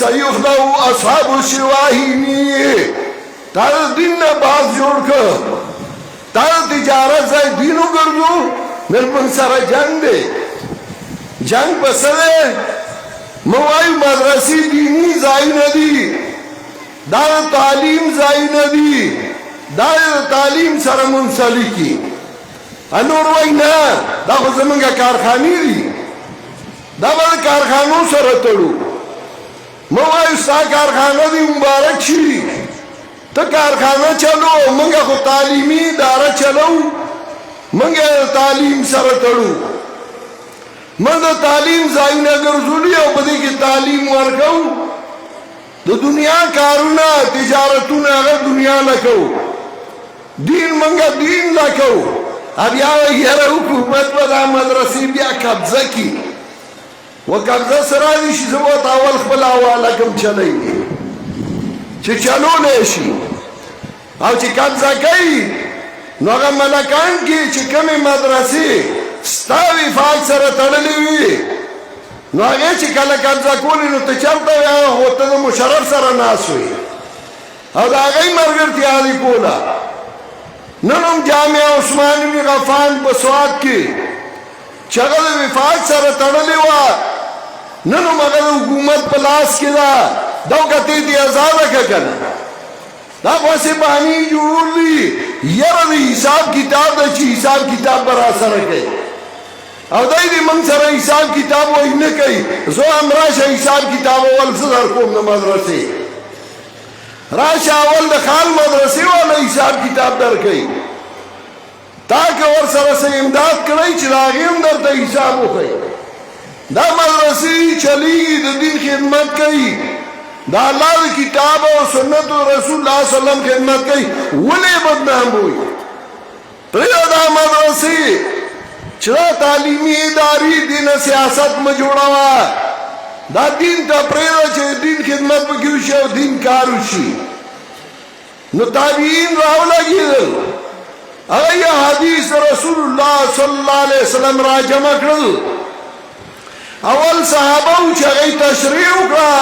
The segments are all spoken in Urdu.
سيخلو اصحاب الشواهینی تار دین نے باز جوڑ کر تار تجارت سے دینو گردو ملمن سر جنگ دے جنگ بسرے موائی مدرسی دینی زائی ندی دار تعلیم زائی ندی دار تعلیم سر منسلکی انور وینا دا خو زمونږه کارخانې دي دا به د کارخانو سره تړو مه وایو ستا کارخانه دي مبارک شي ته کارخانه چلو موږ خو تعلیمي اداره چلو موږ تعلیم سره تړو موږ د تعلیم ځایونه ګرځولي او په دې کې تعلیم ورکوو د دنیا کارونه تجارتونه هغه دنیا نه کوو دین موږ دین نه کوو اب یاره حکومت به دا مدرسې بیا قبضه کی و قبضه سره دي شي زه ورته اول خپل حواله کوم چلی چې چلولی شي او چې قبضه کوي نو هغه ملکان کې چې کومې مدرسې ستا وفاق سره تړلې وي نو هغې چې کله قبضه کولې نو ته چېرته وې خو ته د مشرف سره ناست وې او د هغې ملګرتیا دې کوله نن هم جامع عثمان بن غفان په سوات کې چې هغه د وفاق سره تړلې وه نن هم هغه د حکومت په لاس کې ده دا وکتې دې ازاده که که نه دا خو هسې بهانې جوړول دي یره د حساب کتاب ده چې حساب کتاب به را سره کوي او دی دې موږ سره حساب کتاب وایي نه کوي زه هم راشه حساب کتاب اول څه در کوم د مدرسې راشه اول د خال مدرسې والا حساب کتاب در کوي تا که ور سره څه امداد کړی چې د هغې هم درته حساب وښیي دا مدرسې چلیږي د دین خدمت کوي د الله د کتاب او سنت رسول الله صلی وسلم خدمت کوي ولې بدنام وي پرېږده دا مدرسې چې دا تعلیمي ادارې دین سیاست مه جوړوه دا دین ته پرېږده چې دین خدمت پکې وشي او دین کار وشي نو تابعین راولګېدل هغه یې حدیث رسول الله صلی الله علیه وسلم را جمع کړل اول صحابه و چې هغې تشریح وکړه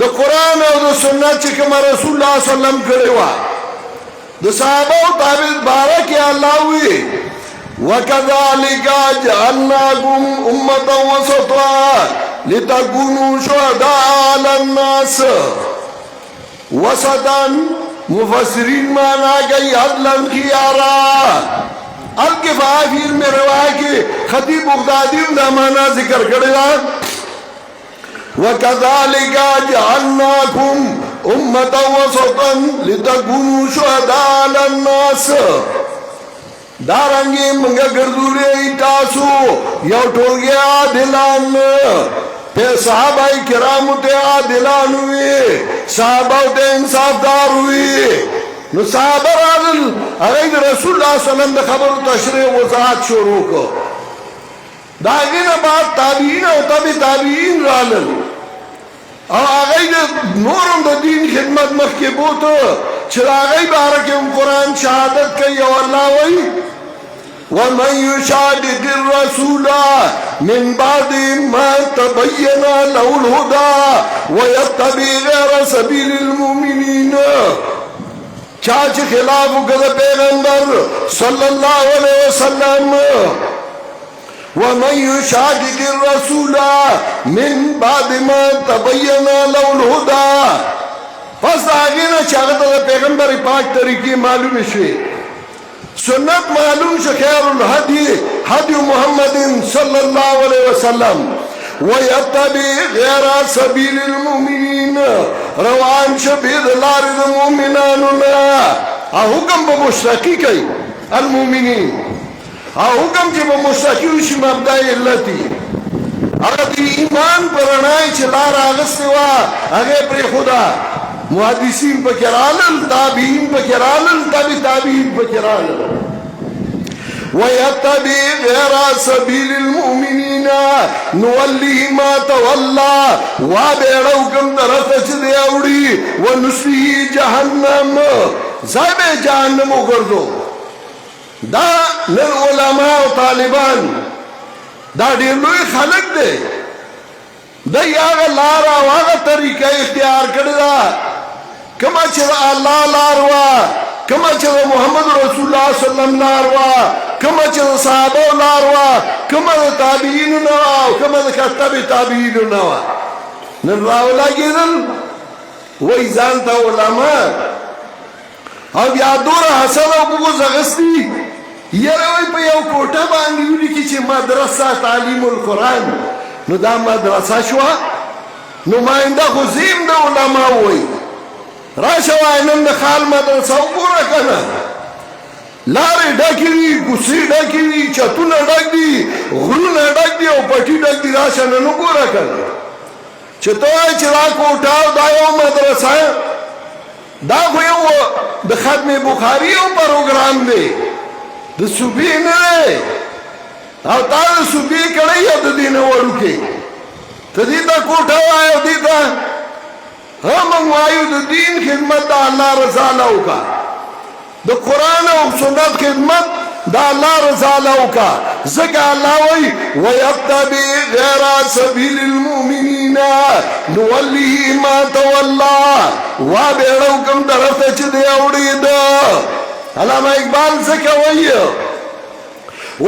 د قرآن او د سنت چې کومه رسول الله صلی الله علیه وسلم کړې وه د صحابهو تابع باره کې الله وی وَكَذَلِكَ جَعَلْنَاكُمْ أُمَّةً وَسَطًا لِتَكُونُوا شُهَدَاءَ عَلَى النَّاسِ وسطاً مفسرین مانا گئی عدلاً خیارا الکفافیر میں روایت کے خطیب بغدادی دا مانا ذکر کردہ وَكَذَلِكَ جَعَلْنَاكُمْ أُمَّةً وَسَطًا لِتَكُونُوا شُهَدَاءَ عَلَى النَّاسِ دارنگی منگا گردولی تاسو یو ٹولگی عادلان پہ صحابہ کرامو تے عادلان ہوئی صحابہ تے انصاف دار ہوئی نو صحابہ رادل اگر رسول اللہ صلی اللہ علیہ وسلم دا خبر تشریح وضاحت شروع کو داگین بعد تابعین او تابعین رادل اور اگر نورم دا دین خدمت مخی بوتا چرا اگر بارکم قرآن شہادت کئی او اللہ وی وَمَنْ يُشَاقِقِ الرَّسُولَ مِنْ بَعْدِ مَا تَبَيَّنَ لَهُ الْهُدَى وَيَتَّبِعْ غَيْرَ سَبِيلِ الْمُؤْمِنِينَ چاچ خلاف کر پیغمبر صلی اللہ علیہ وسلم وَمَنْ يُشَاقِقِ الرَّسُولَ مِنْ بَعْدِ مَا تَبَيَّنَ لَهُ الْهُدَى پس آگینا چاہتا پیغمبر پاک طریقی معلوم شوی سنت معلوم شو خیر الحدی حدی محمد صلی اللہ علیہ وسلم وَيَتَّبِعْ غَيْرَ سَبِيلِ الْمُؤْمِنِينَ روان شبید لارد مومنانونا حکم با مشتقی کئی المومنین حکم چی با مشتقی وشی مبدأ علتی اگر دی ایمان پر رنائی چی لار آغستی وا اگر پر خدا محدثین پا کرالل تابعین پا کرالل تابعین پا کرالل وَيَتَّبِعْ غَيْرَ سَبِيلِ الْمُؤْمِنِينَ نُوَلِّهِ مَا تَوَلَّى وَابِعْرَوْكَمْ تَرَتَچ دے اوڑی وَنُسْلِهِ جَهَنَّمْ زائب جہنم اگردو دا للعلماء و طالبان دا دیر لوی خلق دے دای هغه لار او هغه طریقه اختیار کړی دا کما چې الله لار وا، کما چې محمد رسول الله صلی الله علیه وسلم لار وا، کما چې صحابه لار وا، کما تابعین نو او کما کتاب تابعین نو نن راولګیدل وای ځان ته علما او بیا دوره حسن او بغض غستی یره وای په یو کوټه باندې ولیکي چې مدرسه تعلیم القرآن، نو دا مدرسه شو نو ماینده خو زیم د علما وای راشه وای نن د خال مدرسه وګوره کنه لارې ډکې دي، کوڅې ډکې دي، چتونه ډک دي، غرونه ډک دي او پټي ډک دي، راشه نن وګوره کنه چې ته وایې چې دا کوټه او دا یو مدرسه دا خو یو د ختم بخاري یو پروګرام دی د صوبې نه دی او تا د صوبې کړی او د دې نه وړوکې ته دې ته کوټه وایې او دې ته موږ وایو د دین خدمت د الله رضا له وکړه، د قرآن او سنت خدمت د الله رضا له وکړه، ځکه الله وایي ویتبع غیر سبیل المؤمنین نولیه ما تولی وا بیړو کوم طرف ته چې دی اوړېده. علامہ اقبال ځکه وایي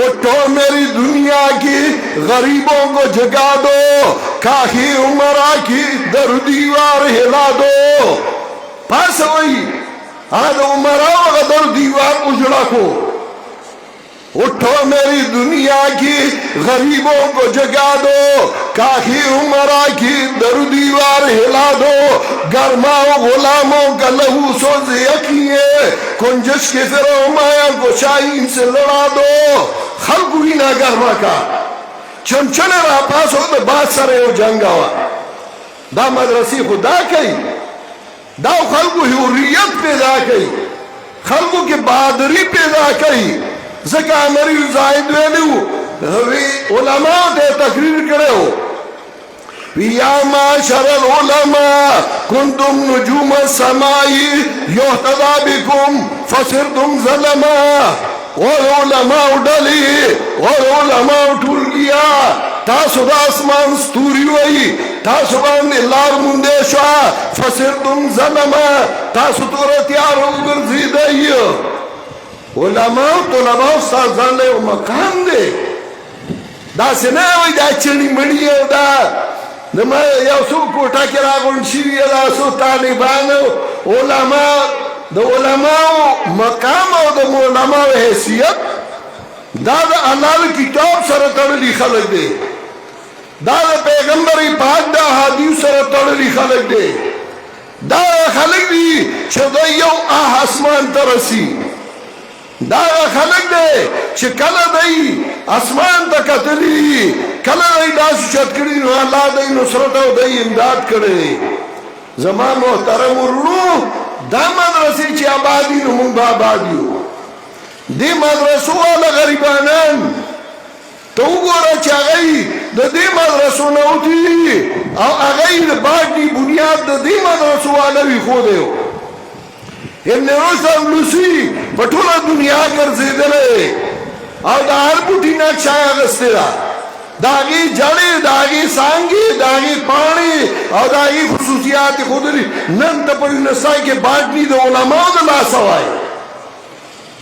اٹھو میری دنیا کی غریبوں کو جگا دو، کاہی عمرہ کی در دیوار ہلا دو. پاس وئی آد عمرہ و در دیوار اجڑا کو اٹھو میری دنیا کی غریبوں کو جگا دو، کاہی عمرہ کی در دیوار ہلا دو. گرماؤ غلاموں کا لہو سوز یقیے کنجش کے فرمایا کو شاہین سے لڑا دو. خلقو وینا گرما کا چمچن را پاسو دا بات سر او جنگاوا دا مدرسی خدا کئی دا خلقو حریت پیدا کئی، خلقو کی بہادری پیدا کئی. زکا امری زائد ویلیو علماء دے تقریر کرے ہو یا معاشر العلماء کنتم نجوم السمائی یحتدا بکم فصرتم ظلما. اور علماء ڈلی اور علماء ٹول گیا تاسو دا اسمان ستوری وئی تاسو باندې لار مونده شوا فصرتم ظلما تاسو تور تیار وګرځیدای. علماء طلباء استادان له مقام دی دا سنه وای دا چړي مړی دا نما یو څو کوټه کې راغون شي دا څو طالبانو علماء د علماء مقام او د علماء حیثیت دا د الله کتاب سره تړلي خلک دي، دا د پیغمبر پاک د حدیث سره تړلي خلک دي، دا خلک دي چې د یو اسمان ته رسي، دا خلک دي چې کله دی اسمان ته کتلی کله دی داسې چت کړي نو الله دی نصرت او دی امداد کړي. زما محترم ورونو دا مدرسې چې آبادی نو مونږ به آباد یو. دې مدرسو والا غریبانان ته وګوره چې هغوی د دې مدرسو نه وتلي او هغوی د باډي بنیاد د دې مدرسو والا ویښودی و. ابن رشد اندلسي په ټوله دنیا ګرځېدلی او د هر بوټي نقشه یې اخیستې ده، د هغې جړې د هغې څانګې د هغې پاڼې او د هغې خصوصیات یې ښودلي. نن ته په یونیورسټۍ کې باټني د علماو د لاسه وایي،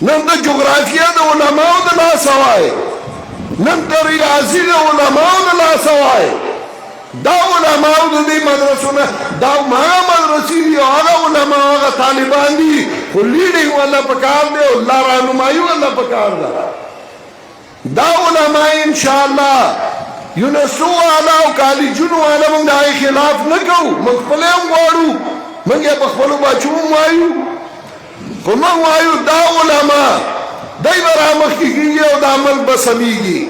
نن ته جغرافیه د علماو د لاسه وایي، نن ته ریاضي د علماو د لاسه وایي. دا علماو د دې مدرسو نه دا هغه مدرسې دي او هغه علما هغه طالبان دي خو لیډینګ والا پکار دی او رهنمایي والا پکار ده. دا علما انشاءالله یونیورسټو والا او کالجونو والا موږ د هغې خلاف نه کوو، موږ خپله هم غواړو، موږ یې په خپلو بچو هم وایو، خو موږ وایو دا علما دی به رامخکې کېږي او دا ملک به سمیږي،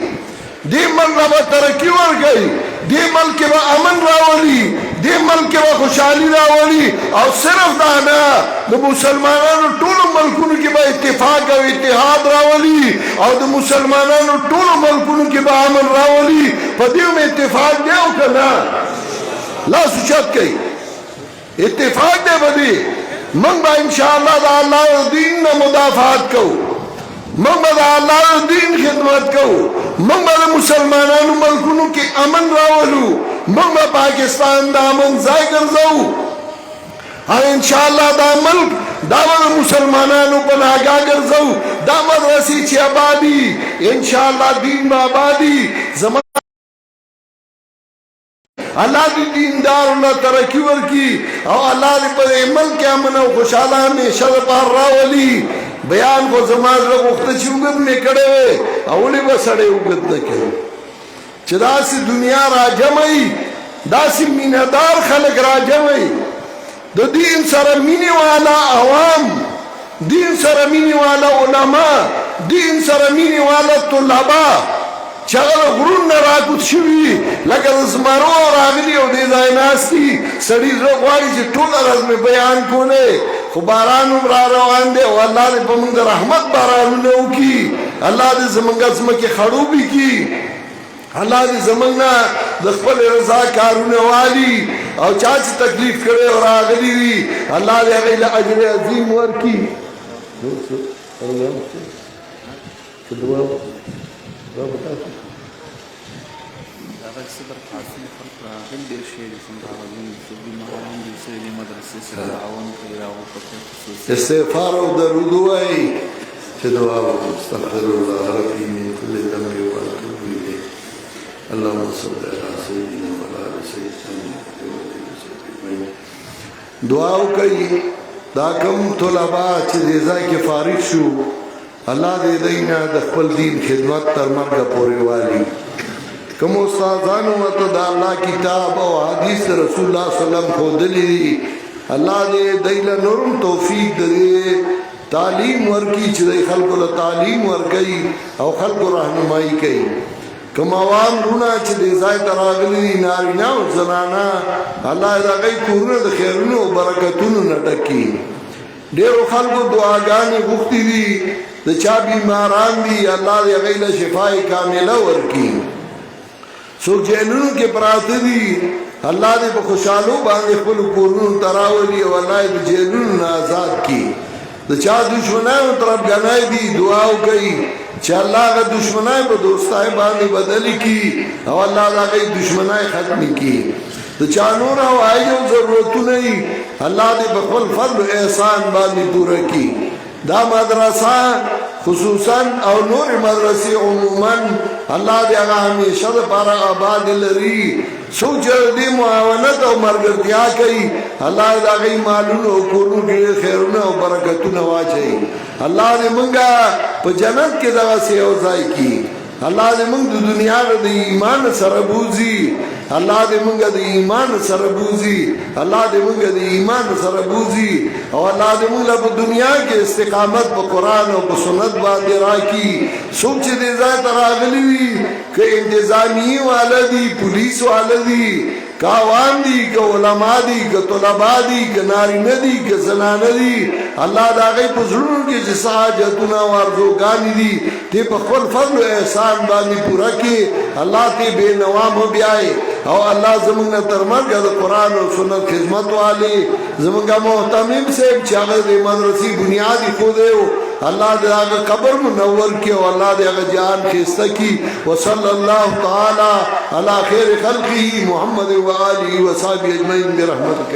دې ملک به ترقي ورکوي، دې ملک کې به امن راولي، دې ملک کې به خوشحالي راولي. او صرف دا نه د مسلمانانو ټولو ملکونو کې به اتفاق او اتحاد راولي او د مسلمانانو ټولو ملکونو کې به امن راولي. په دې هم اتفاق دی او که نه؟ لاس اوچت کوي اتفاق دی په دې. موږ به انشاءالله د الله دین نه مدافعت کوو، موږ به د الله دین خدمت کوو، موږ به د مسلمانانو ملکونو کې امن راولو، موږ به پاکستان دا موږ ځای ګرځو او انشاءالله دا ملک دا به مسلمانانو په ناګاه ګرځو دا مدرسې چې آبادي انشاءالله دین به آبادي زما الله دې دیندارونه ترقي ورکړي او الله دې په دې ملک کې امن او خوشحاله همیشه دپاره راولي بیان خو زما زړه غوښته چې اوږد مې کړی وی او ولې به سړی اوږد نه کوي چې داسې دنیا راجمعي داسې مینهدار خلک راجمعي د دین سره مینې والا عوام دین سره مینې والا علما دین سره مینې والا طلبا چې هغه غرونه راکوز شوي لکه د زمرو راغلي او دې ځای ناست دي سړي زړه غواړي چې ټوله ورځ مې بیان کولی خو باران هم را روان دی او الله دې په موږ د رحمت بارانونه وکړي الله دې زموږ ځمکې خړوبې کړي الله دې زموږ نه د خپل رضا کارونه والي او چا چې تکلیف کړی او راغلي دي الله دې هغې له اجر عظیم ورکړي استغفار او درود وایي چې دعا استغفر الله ربي من كل ذنب واتوب اليه اللهم صل على سيدنا وعلى سيدنا دعا وکړي دا کوم طلبا چې دې ځای کې فارغ شو الله دې دینه د خپل دین خدمت تر مرګه پورې والي کوم استادانو ته د الله کتاب او حدیث رسول الله صلی الله علیه وسلم ښودلي دي الله دې دینه نورم توفیق دې تعلیم ورکړي چې خلکو له تعلیم ورکړي او خلکو راهنمایي کوي کوم عوام رونه چې دې ځای ته راغلي دي نارینه او زنانه الله دې هغوی کورونه د خیرونو او برکتونو نه ډک کړي ډېرو خلکو دعاګانې غوښتي دي د چا بیماران دي الله دې هغوی له شفای کامله ورکړي څوک جیلونو کې پراته دي الله دې په خوشحالو باندې خپلو کورونو ته راولي او الله یې د جیلونو نه آزاد کړي د چا دشمنانو طرفګنۍ دي دعا وکړي چې الله هغه دشمنۍ په دوستۍ باندې بدلې کړي او الله د هغې دشمنۍ ختمې کړي د چا نور هوایي او ضرورتونه یي الله دې په خپل فضل و احسان باندې پوره کړي دا مدرسه خصوصا او نور مدرسې عموما الله دې هغه همیشه دپاره آباد لري څوک چې دې معاونت او ملګرتیا کوي الله دې د هغوی مالونو او کورونو کې خیرونه او برکتونه واچوي الله دې موږ په جنت کې دغسې یو ځای کړي الله دې موږ د دنیا د ایمان سره بوځي الله دې موږ د ایمان سره بوځي الله دې موږ د ایمان سره بوځي او الله دې موږ په دنیا کې استقامت په قرآن او په سنت باندې راکړي څوک چې دې ځای ته راغلي وي که انتظامیې والا دي پولیس والا دي که عوام دي که علما دي که طلبا دي که نارینه دي که زنانه دي الله د هغوی په زړونو کې چې څه حاجتونه او ارزوګانې دي ته په خپل فضل و احسان باندې پوره کړي الله ته بې نوا مه بیایې او الله زموږ نه تر مرګه د قرآن او سنت خدمت والي زموږ محتمم صاحب چې هغه د مدرسې بنیاد ایښودی و الله دې هغه قبر منور کړي او الله دې هغه جان ښایسته کړي وصلی الله تعالی علی خیر خلقه محمد و آله و صحبه اجمعین برحمتک